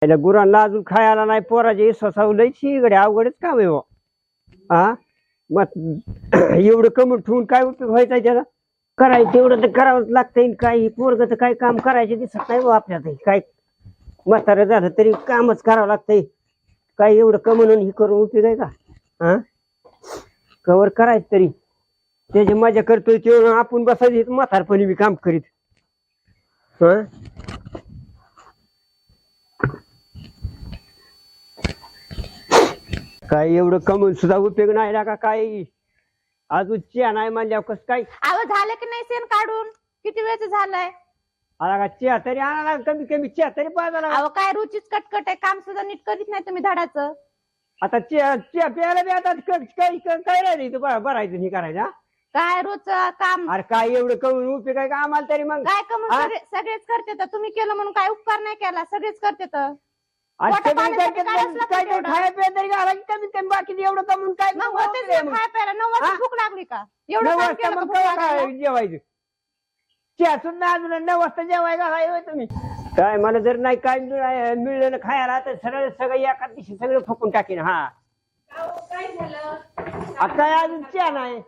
त्याला गुरांना अजून खायला नाही पोराचे ससावलंयची इकडे अवघडच काम आहे हो. हा मग एवढं कमून ठेवून काय उपयोग व्हायचा त्याला करायचं तेवढं तर करावंच लागतंय काही पोरग तर काय काम करायचे दिसत नाही बा आपल्यात काय म्हातारं झालं तरी कामच करावं लागतंय काय एवढं कमवून ही करून उपयोग आहे का हा कवर करायचं तरी त्याची मजा करतोय तेवढं आपण बसायचं म्हातारपणी बी काम करीत हा काय एवढं कमवून सुद्धा उपयोग नाही ना का काय अजून चिया नाही म्हणल्यावर कसं काय अहो झालं की नाही सेन काढून किती वेळच झालंय आला का चिया तरी आणायला कमी कमी चिया तरी पाहिजे अहो काय रुचीच कटकट आहे काम सुद्धा नीट करीत नाही तुम्ही धडाचं आता चिया चिया प्यायला बी आता काय काय राहिलं भरायचं नाही करायचं काय रोज काम अरे काय एवढं कमवून उपयोग आहे का आम्हाला तरी मग काय कमून सगळेच करते तर तुम्ही केलं म्हणून काय उपकार नाही केला सगळेच करते तर आज पोटा सगळी पाण्यासाठी काय काढावंच लागतं काय तेवढं. खाया पिया तरी घाला की कमीत कमी बाकी एवढं कमवून काय मग होतेच ना खाया प्यायला 9 वाजता हा? भूक लागली का नऊ एवढं काम वाजता केलं का मग भूक केव्हा लागायला? काय जेवायचं चिया सुद्धा अजून 9 वाजता जेवायला घालाय तुम्ही काय मला जर नाही काय मिळलं ना खायला तर सगळं एका दिवशी सगळं फुकून टाकीन हा काय झालं आता काय अजून चिया नाही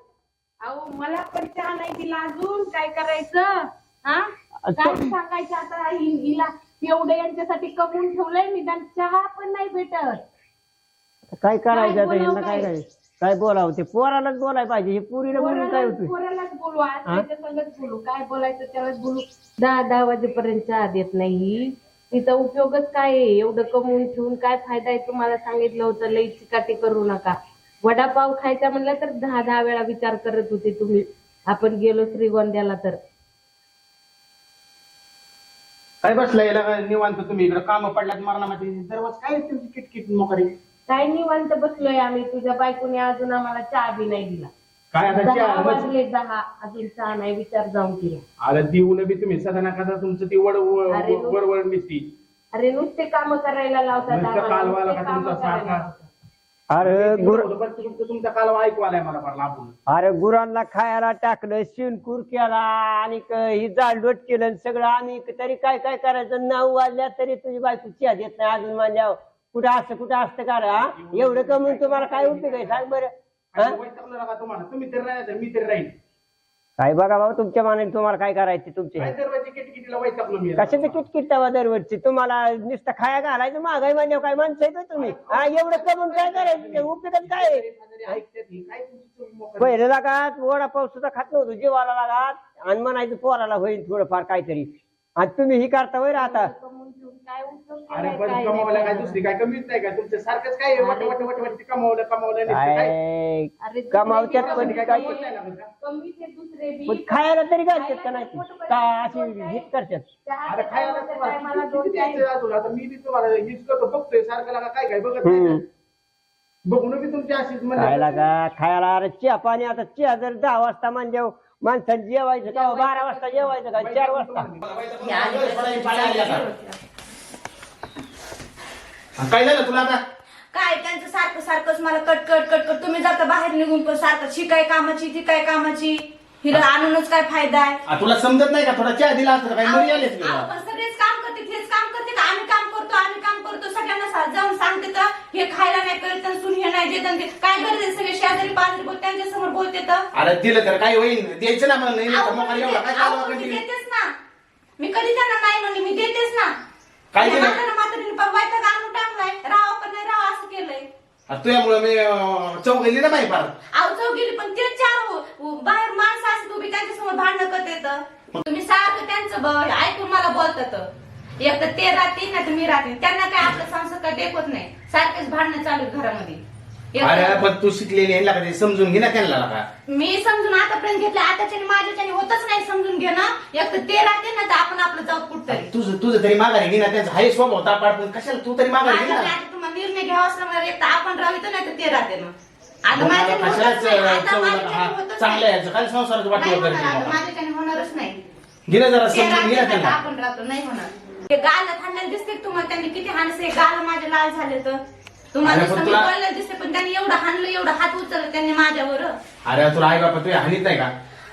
अहो मला पण चहा नाही दिला अजून काय करायचं हा काय सांगायचं आता हिला एवढं यांच्यासाठी कमवून ठेवलंय निदान चहा पण नाही भेटत काय करायचं आता बोलावं यांना काय काय? करायचं काय बोलावं ते पोरालाच बोलायला पाहिजे हे पुरीला बोलून काय होतं पोरालाच बोलू आज त्याच्या संगच बोलू काय बोलायचं त्यालाच बोलू 10 वाजेपर्यंत चहा देत नाही तिचा उपयोगच काय आहे एवढं कमवून ठेवून काय फायदा आहे तुम्हाला सांगितलं होतं लई चिकाटी करू नका वडापाव खायचा म्हणलं तर 10 वेळा विचार करत होते तुम्ही आपण गेलो श्रीगोंद्याला तर काय बसलाय याला निवांत तुम्ही इकडे काम पडल्यात मरणामध्ये दरवाज काय तुमची किटकिट मोकरी काय निवांत बसलोय आम्ही तुझ्या बायकोने अजून आम्हाला चहा बी नाही दिला काय आता 10 चहा वाजले 10 अजून चहा नाही विचार जाऊन तिला आलं देऊन बी तुम्ही सदा ना कदा तुमचं ती अरे वरवळ दिसती अरे नुसते काम करायला लावतात नुसतं आम्हाला, कालवाला नुसते का कामं तुमचा करायला सारखा? लावतात. अरे तुमचा कालवा ऐकू आलाय मला फार लांबून अरे गुरांना खायला टाकलं शिनकूर केला आणि ही जाळलोट केलं आणि सगळं आम्ही तरी काय काय करायचं 9 वाजल्या तरी तुझी बायको चिया देत नाही अजून म्हणल्यावर कुठं असतं का रे, हा एवढं कमवून तुम्हाला काय उपयोग आहे सांग बरं हा? वैतागलं नका तुम्हाला तुम्ही तरी राहणार मी तरी राहील काय बघा बाबा तुमच्या मानाने तुम्हाला काय करायचे तुमचे काय दरवाजे किटकिटीला वैतागलो मी कशाचं किटकिट तवा दरवर्षी तुम्हाला नुसतं खाया घालायचं महागाई म्हणल्यावर काय माणसं आहे का तुम्ही हा एवढं कमवून काय करायचं उपयोगात काय आहे? ऐकतात ही, काय तुमची मोकळी? पहिलं लागात वडापाव सुद्धा खात नव्हतो जेवायला लागात आणि म्हणायचं पोराला होईल थोडंफार काहीतरी आणि तुम्ही ही करता होय आता कमवून ठेवून काय उपयोग अरे केलाय, पण काय कमावलं नाही काय दुसरी काय कमीच नाही काय तुमचं सारखंच काय वट वट वट वट कमावलं कमावलं नुसतं काय काय अरे कमावत्यात दुसरे पण बी काय कमावलं नाही लागत का? कमीच आहे दुसरे बी पण खायला तरी घालतात का नाही का अशी हिट करतात अरे चहाच्या खायला टायमाला किती 2 द्यायचं अजून? आता मी बी तुम्हाला हीच करतो बघतोय सारखं लागा काय काय बघत नाही ना. बघून बी तुमची अशीच खायला म्हणजे का खायला अरे चिया पाणी आता चिया जर 10 वाजता म्हणजे माणसाने जेवायचं का 12 वाजता जेवायचं का 4 वाजता काय झालं तुला आता काय त्यांचं सारखं सारखंच मला कटकट तुम्ही जाता बाहेर निघून पण सारखं शी काय कामाची ती काय कामाची हिला आणूनच काय फायदा आहे तुला समजत नाही का थोडा चहा दिला असता काय मरी आलेच की अहो, पण सगळेच काम करते हेच काम करते का आम्ही काम करतो सगळ्यांना जाऊन सांगते तर हे खायला नाही करत आणि सुन हे नाही देत आणि ते काय करते सगळे शेजारी पाजारी बोल त्यांच्या समोर बोलते तर अरे दिलं तर काय होईल द्यायचं ना मला नाही अहो, तर मोकळा एवढा काय अहो, चालू मी कंटिन्यू देतेच ना मी कधी त्यांना नाही म्हणले मी देतेच ना काय दिलं? म्हातारीने वैताग आणून टाकलाय राहा पण नाही राहा असं केलंय तुझ्यामुळे मी चौकली ना माही पार अवचव गेली पण ते 4 बाहेर माणसं असत उभी त्यांच्या समोर भांडणं करतात तुम्ही सारखं त्यांचं ऐकून मला बोलतात एक तर ते राहतील नाही तर मी राहतील त्यांना काय आपलं संसार काय टेकवत नाही सारखेच भांडणं चालू आहेत घरामध्ये अरे पण तू शिकलेली आहे का ते समजून घे ना त्यांना का मी समजून आतापर्यंत घेतलं आताच्याने माझ्याच्याने होतच नाही समजून घेणं एक तर ते राहते ना तर आपण आपलं जाऊ कुठतरी तुझं तरी माघारी घे ना त्यांचा हाय स्वभाव तापाड पण कशाला तू तरी माघारी घे ना आता तुम्हाला निर्णय घ्यावाच लागणार एक तर आपण राहितो नाही तर ते राहते मग आता मग माझ्याच्याने कशाला होतच नाही. आता चौघ माझ्याच्याने हा, होतच चांगलं नाही. आहे काय संसाराचं नाही वाटलं होणार आता, करते माझ्याच्याने होणारच नाही घे ना जरा ते समजून घे ना राहते नाही तर त्यांना आपण राहतो नाही होणार ते गाल खाल्ल्याला दिसते का तुम्हाला त्यांनी किती हाणसे गाल माझे लाल झाले तर तुम्हाला अरे पण नुसतं मी तुला- बोललं दिसते पण त्यांनी एवढं हाणलं एवढं हात उचललं त्यांनी माझ्यावर अरे तुला आई बापा तुझ्या हानीत नाही का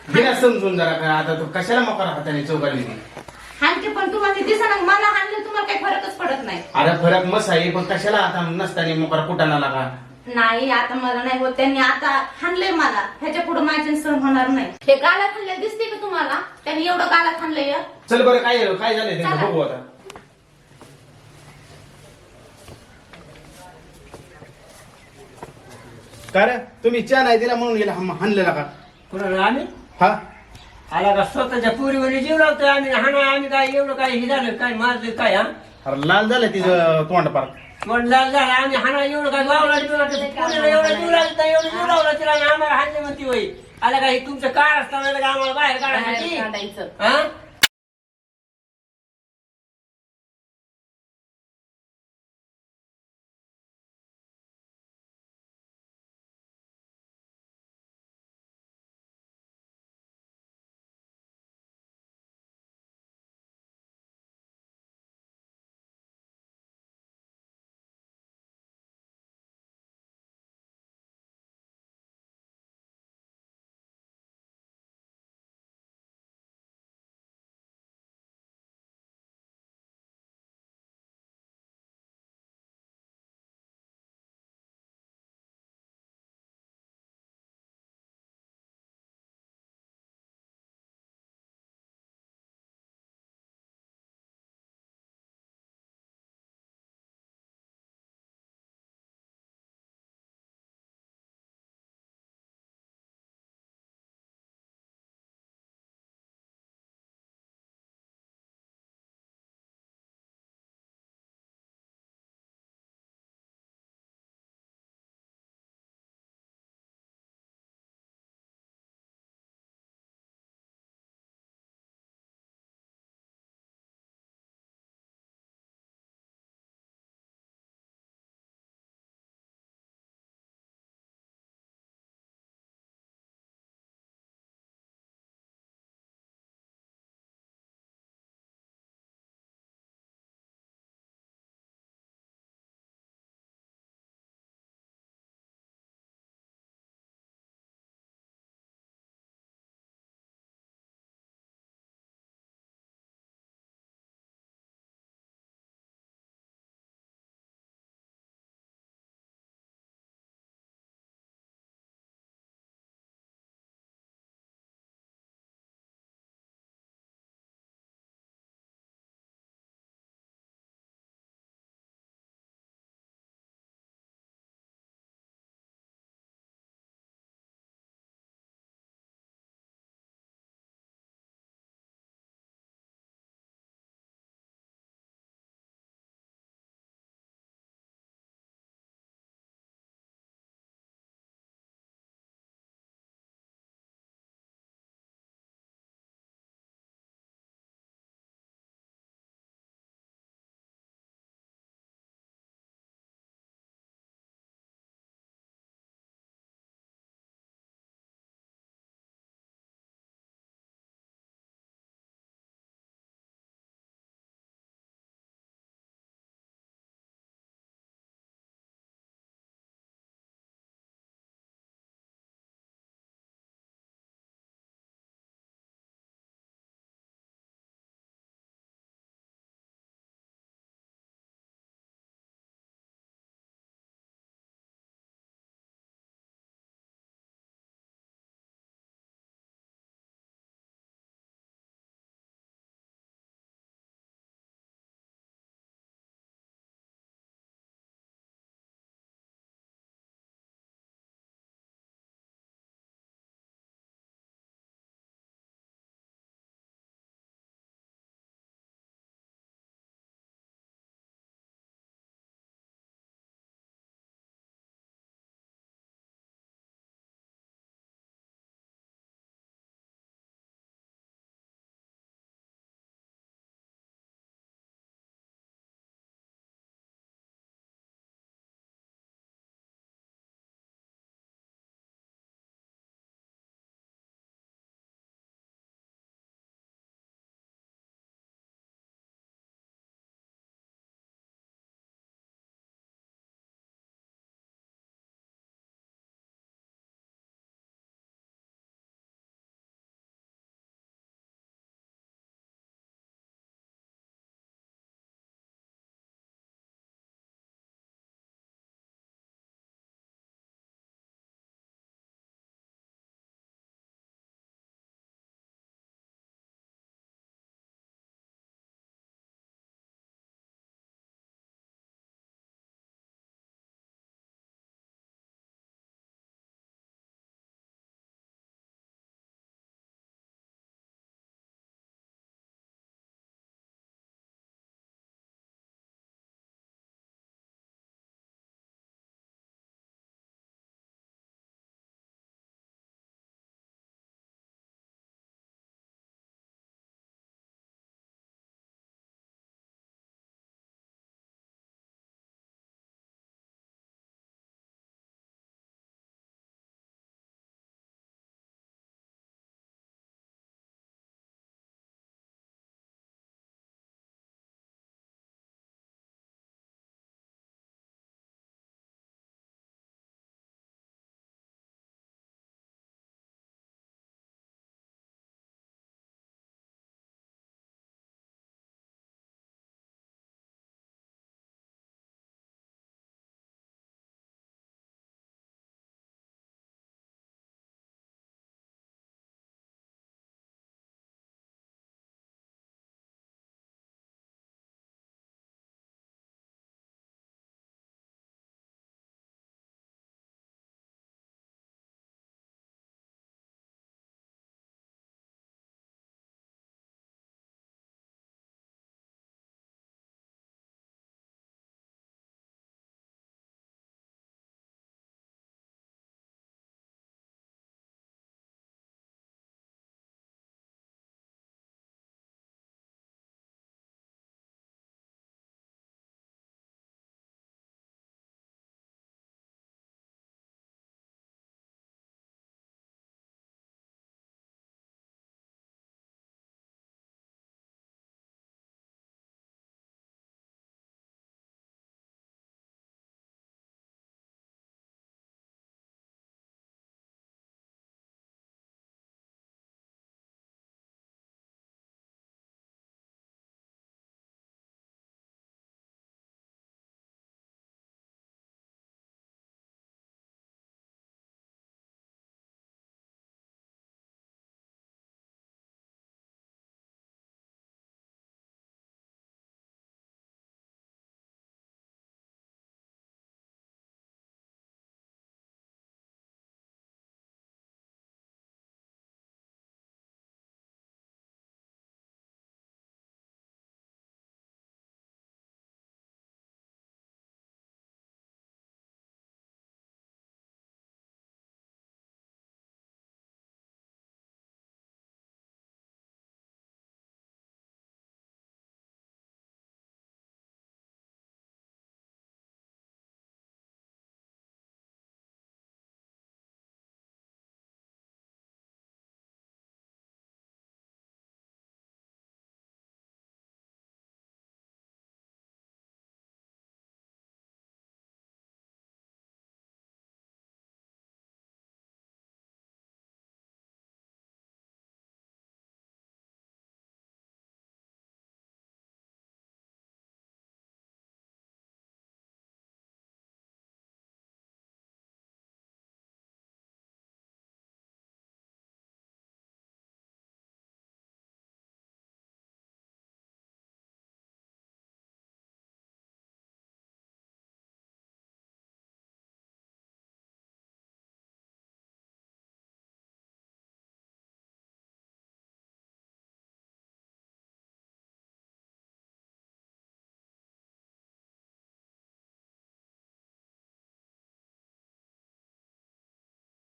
घे ना समजून जरा आता तू कशाला मोकार हाताने चौघाली हाणते पण तुम्हाला तुम्हाला ते दिसणार मला हाणलं तुम्हाला काही फरकच पडत नाही. अरे फरक मस्त आहे पण कशाला आता नसताना मग कुटाणा लागा. नाही आता मला नाही होत. त्यांनी आता हाणलंय मला, ह्याच्या पुढे माझ्या सहन होणार नाही. हे गाला खाल्ले दिसते का तुम्हाला? त्यांनी एवढं गाला खाल्लंय. चल बरं काय झालंय त्यांचं चला. बघू आता. का रे तुम्ही चहा नाही दिला म्हणून गेला हाणलेला का? कुणाला आम्ही हा आला का स्वतःच्या पोरीवर जीव लावतोय आम्ही हाणा आम्ही काय एवढं काय हे झालं काय मारलं काय हा अरे लाल झालं तिचं तोंड पार. म्हणलं झालं आम्ही हाणा एवढं काय लावला पोरीला एवढं जीव लागला एवढं जीव लावला तिला आणि आम्हाला हाणले म्हणती होई. आला काय तुमचं काळ असताना आम्हाला बाहेर काढायसाठी काढायचं. हा